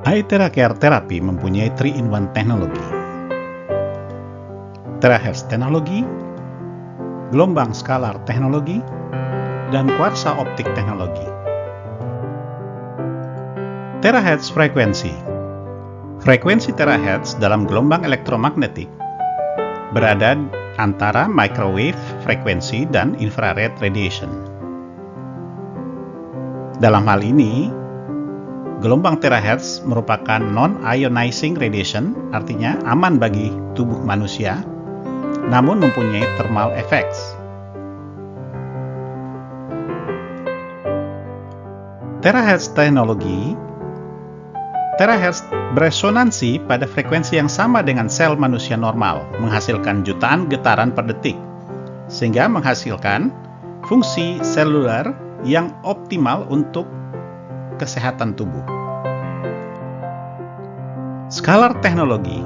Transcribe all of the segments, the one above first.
iTera Care Therapy mempunyai 3-in-1 teknologi. Terahertz teknologi, gelombang skalar teknologi, dan kuarsa optik teknologi. Terahertz frekuensi. Frekuensi terahertz dalam gelombang elektromagnetik berada antara microwave frekuensi dan infrared radiation. Dalam hal ini, gelombang terahertz merupakan non-ionizing radiation, artinya aman bagi tubuh manusia, namun mempunyai thermal effects. Terahertz teknologi. Terahertz beresonansi pada frekuensi yang sama dengan sel manusia normal, menghasilkan jutaan getaran per detik, sehingga menghasilkan fungsi seluler yang optimal untuk kesehatan tubuh. Skalar teknologi.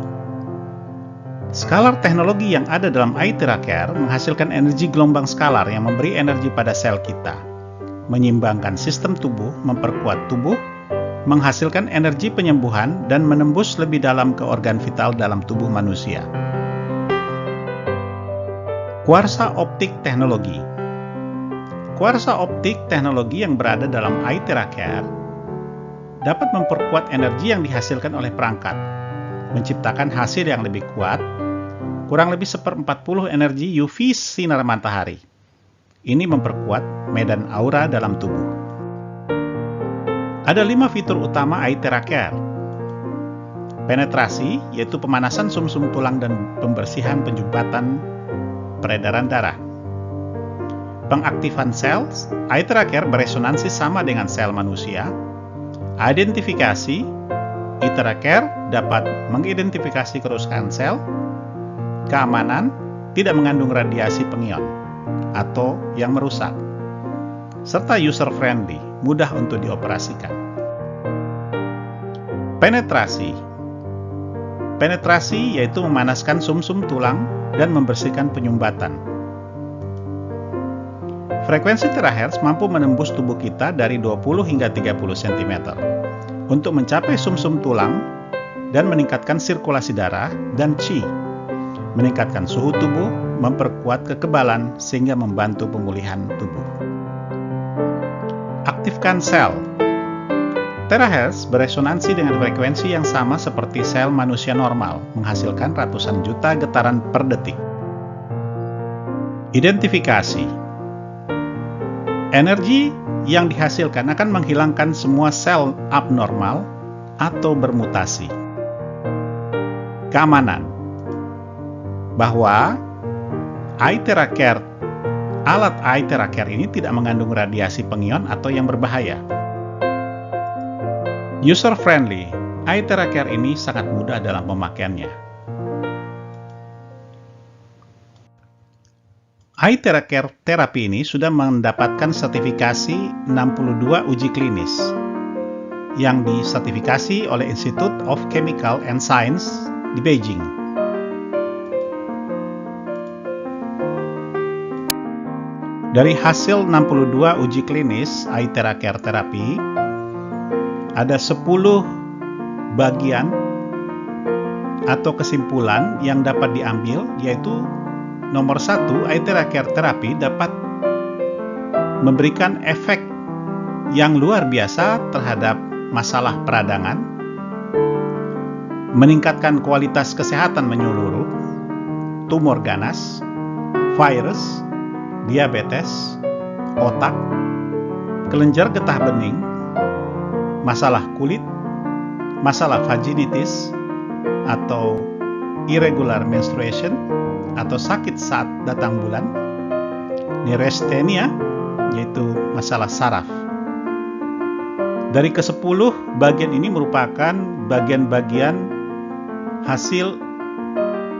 Skalar teknologi yang ada dalam iTera Care menghasilkan energi gelombang skalar yang memberi energi pada sel kita, menyimbangkan sistem tubuh, memperkuat tubuh, menghasilkan energi penyembuhan, dan menembus lebih dalam ke organ vital dalam tubuh manusia. Kuarsa optik teknologi. Kuarsa optik teknologi yang berada dalam iTera Care dapat memperkuat energi yang dihasilkan oleh perangkat, menciptakan hasil yang lebih kuat, kurang lebih 1/40 energi UV sinar matahari. Ini memperkuat medan aura dalam tubuh. Ada 5 fitur utama iTera Care. Penetrasi, yaitu pemanasan sumsum tulang dan pembersihan penjumpatan peredaran darah. Pengaktifan sel, iTera Care beresonansi sama dengan sel manusia. Identifikasi, iTera Care dapat mengidentifikasi kerusakan sel. Keamanan, tidak mengandung radiasi pengion atau yang merusak. Serta user-friendly, mudah untuk dioperasikan. Penetrasi. Penetrasi yaitu memanaskan sumsum tulang dan membersihkan penyumbatan. Frekuensi terahertz mampu menembus tubuh kita dari 20 hingga 30 cm untuk mencapai sumsum tulang dan meningkatkan sirkulasi darah dan qi, meningkatkan suhu tubuh, memperkuat kekebalan sehingga membantu pemulihan tubuh. Aktifkan sel. Terahertz beresonansi dengan frekuensi yang sama seperti sel manusia normal, menghasilkan ratusan juta getaran per detik. Identifikasi. Energi yang dihasilkan akan menghilangkan semua sel abnormal atau bermutasi. Keamanan. Bahwa iTera Care, alat iTera Care ini tidak mengandung radiasi pengion atau yang berbahaya. User-friendly, iTera Care ini sangat mudah dalam pemakaiannya. iTera Care Therapy ini sudah mendapatkan sertifikasi 62 uji klinis yang disertifikasi oleh Institute of Chemical and Science di Beijing. Dari hasil 62 uji klinis iTera Care Therapy, ada 10 bagian atau kesimpulan yang dapat diambil, yaitu nomor 1, iTera Care Therapy dapat memberikan efek yang luar biasa terhadap masalah peradangan, meningkatkan kualitas kesehatan menyeluruh, tumor ganas, virus, diabetes, otak, kelenjar getah bening, masalah kulit, masalah vaginitis atau irregular menstruation atau sakit saat datang bulan, neurasthenia yaitu masalah saraf. Dari ke-10 bagian ini merupakan bagian-bagian hasil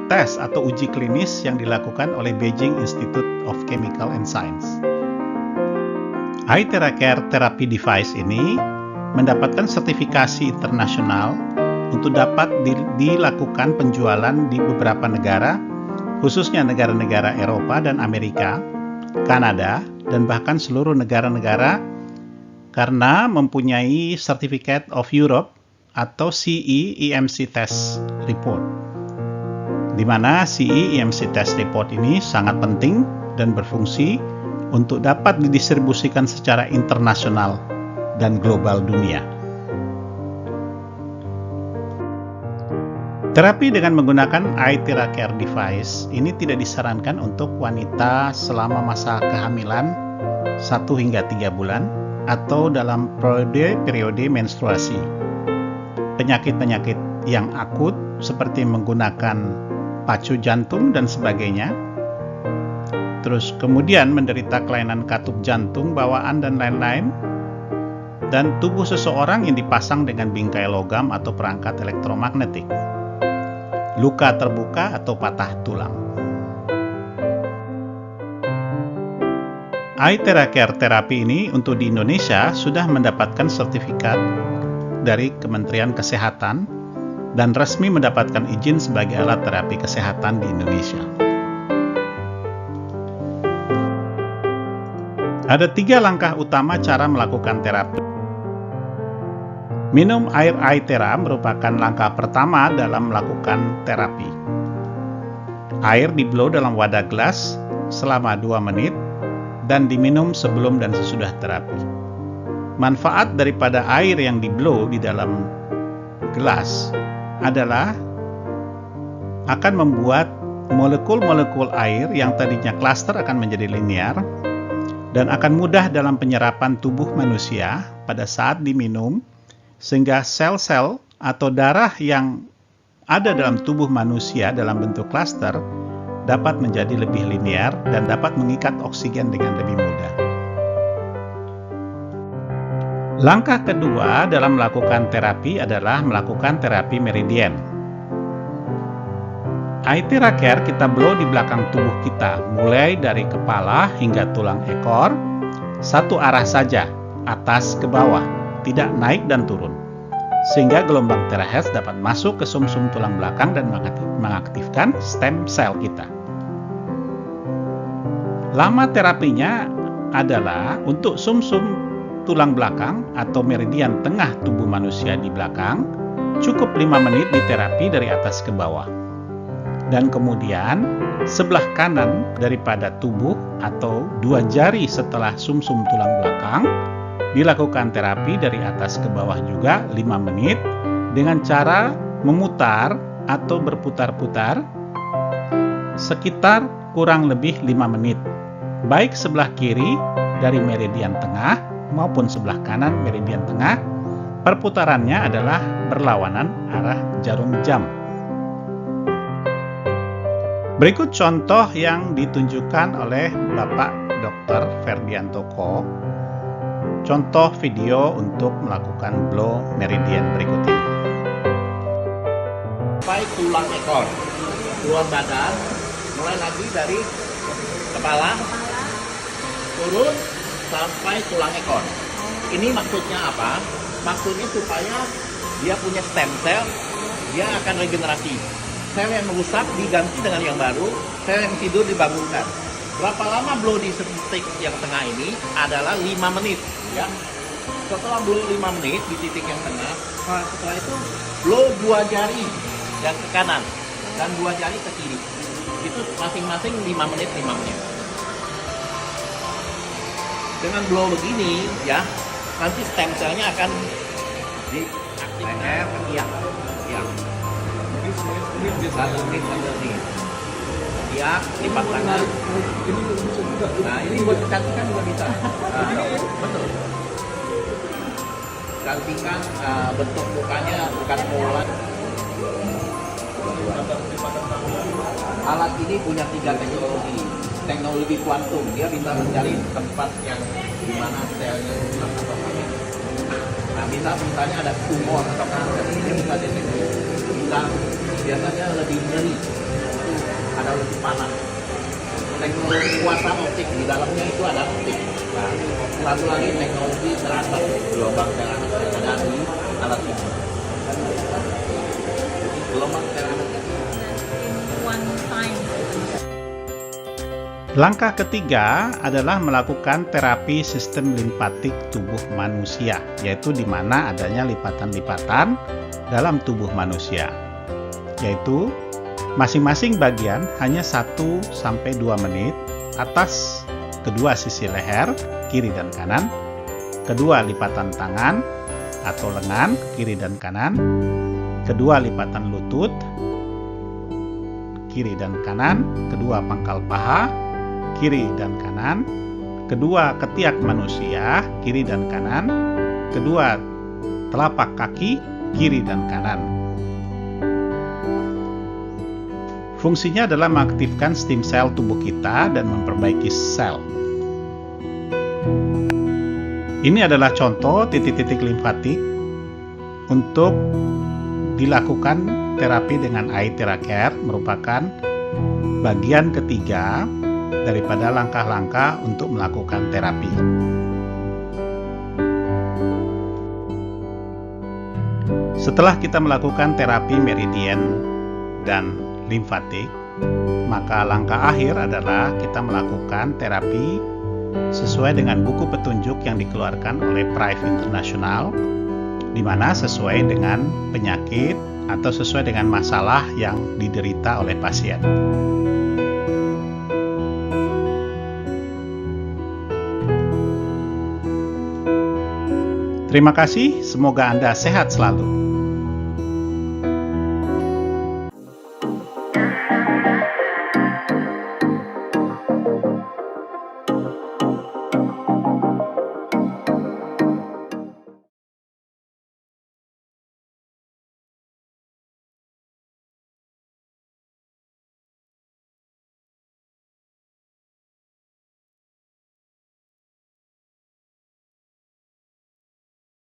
tes atau uji klinis yang dilakukan oleh Beijing Institute of Chemical and Science. iTera Care Therapy Device ini mendapatkan sertifikasi internasional untuk dapat dilakukan penjualan di beberapa negara, khususnya negara-negara Eropa dan Amerika, Kanada, dan bahkan seluruh negara-negara karena mempunyai Certificate of Europe atau CE-EMC Test Report, di mana CE-EMC Test Report ini sangat penting dan berfungsi untuk dapat didistribusikan secara internasional dan global dunia. Terapi dengan menggunakan iTheraCare device ini tidak disarankan untuk wanita selama masa kehamilan 1 hingga 3 bulan atau dalam periode menstruasi. Penyakit-penyakit yang akut seperti menggunakan pacu jantung dan sebagainya. Terus kemudian menderita kelainan katup jantung, bawaan dan lain-lain. Dan tubuh seseorang yang dipasang dengan bingkai logam atau perangkat elektromagnetik. Luka terbuka atau patah tulang. iTheraCare terapi ini untuk di Indonesia sudah mendapatkan sertifikat dari Kementerian Kesehatan dan resmi mendapatkan izin sebagai alat terapi kesehatan di Indonesia. Ada 3 langkah utama cara melakukan terapi. Minum air iThera merupakan langkah pertama dalam melakukan terapi. Air di-blow dalam wadah gelas selama 2 menit dan diminum sebelum dan sesudah terapi. Manfaat daripada air yang di-blow di dalam gelas adalah akan membuat molekul-molekul air yang tadinya klaster akan menjadi linear dan akan mudah dalam penyerapan tubuh manusia pada saat diminum, sehingga sel-sel atau darah yang ada dalam tubuh manusia dalam bentuk klaster dapat menjadi lebih linear dan dapat mengikat oksigen dengan lebih mudah. Langkah kedua dalam melakukan terapi adalah melakukan terapi meridian. iTheraCare kita blow di belakang tubuh kita, mulai dari kepala hingga tulang ekor, satu arah saja, atas ke bawah, tidak naik dan turun, sehingga gelombang terahertz dapat masuk ke sumsum tulang belakang dan mengaktifkan stem sel kita. Lama terapinya adalah untuk sumsum tulang belakang atau meridian tengah tubuh manusia di belakang, cukup 5 menit di terapi dari atas ke bawah. Dan kemudian sebelah kanan daripada tubuh atau 2 jari setelah sumsum tulang belakang dilakukan terapi dari atas ke bawah juga 5 menit dengan cara memutar atau berputar-putar sekitar kurang lebih 5 menit, baik sebelah kiri dari meridian tengah maupun sebelah kanan meridian tengah. Perputarannya adalah berlawanan arah jarum jam. Berikut contoh yang ditunjukkan oleh Bapak Dr. Ferdianto Ko. Contoh video untuk melakukan blow meridian berikut ini. Sampai tulang ekor, keluar badan, mulai lagi dari kepala, turun sampai tulang ekor. Ini maksudnya apa? Maksudnya supaya dia punya stem cell, dia akan regenerasi. Sel yang rusak diganti dengan yang baru, sel yang tidur dibangunkan. Berapa lama blow di titik yang tengah ini adalah 5 menit, ya. Setelah blow 5 menit di titik yang tengah, setelah itu blow 2 jari yang ke kanan dan 2 jari ke kiri. Itu masing-masing 5 menit, 5 menit. Dengan blow begini, ya, nanti stem cellnya akan diaktifkan. Iya. Satu menit nih. Ya, lipat tangan. Nah, ini buat kecantikan juga bisa. Betul. Cantikan bentuk mukanya bukan molar. Alat ini punya 3 teknologi. Teknologi kuantum, dia bisa mencari tempat yang dimana selnya rusak atau sakit. Nah, misalnya ada tumor atau kanker, ini bisa deteksi. Biasanya lebih nyeri, ada lebih panas. Teknologi kuasa optik, di dalamnya itu ada optik. Nah, satu lagi teknologi teratas gelombang terakhir ada di alat ini. Gelombang terakhir. Langkah ketiga adalah melakukan terapi sistem limfatik tubuh manusia, yaitu di mana adanya lipatan-lipatan dalam tubuh manusia, yaitu masing-masing bagian hanya 1-2 menit atas kedua sisi leher, kiri dan kanan, kedua lipatan tangan atau lengan, kiri dan kanan, kedua lipatan lutut, kiri dan kanan, kedua pangkal paha, kiri dan kanan, kedua ketiak manusia, kiri dan kanan, kedua telapak kaki, kiri dan kanan. Fungsinya adalah mengaktifkan stem sel tubuh kita dan memperbaiki sel. Ini adalah contoh titik-titik limfatik untuk dilakukan terapi dengan eye TheraCare, merupakan bagian ketiga daripada langkah-langkah untuk melakukan terapi. Setelah kita melakukan terapi meridian dan limfatik, maka langkah akhir adalah kita melakukan terapi sesuai dengan buku petunjuk yang dikeluarkan oleh Prive International, di mana sesuai dengan penyakit atau sesuai dengan masalah yang diderita oleh pasien. Terima kasih, semoga Anda sehat selalu.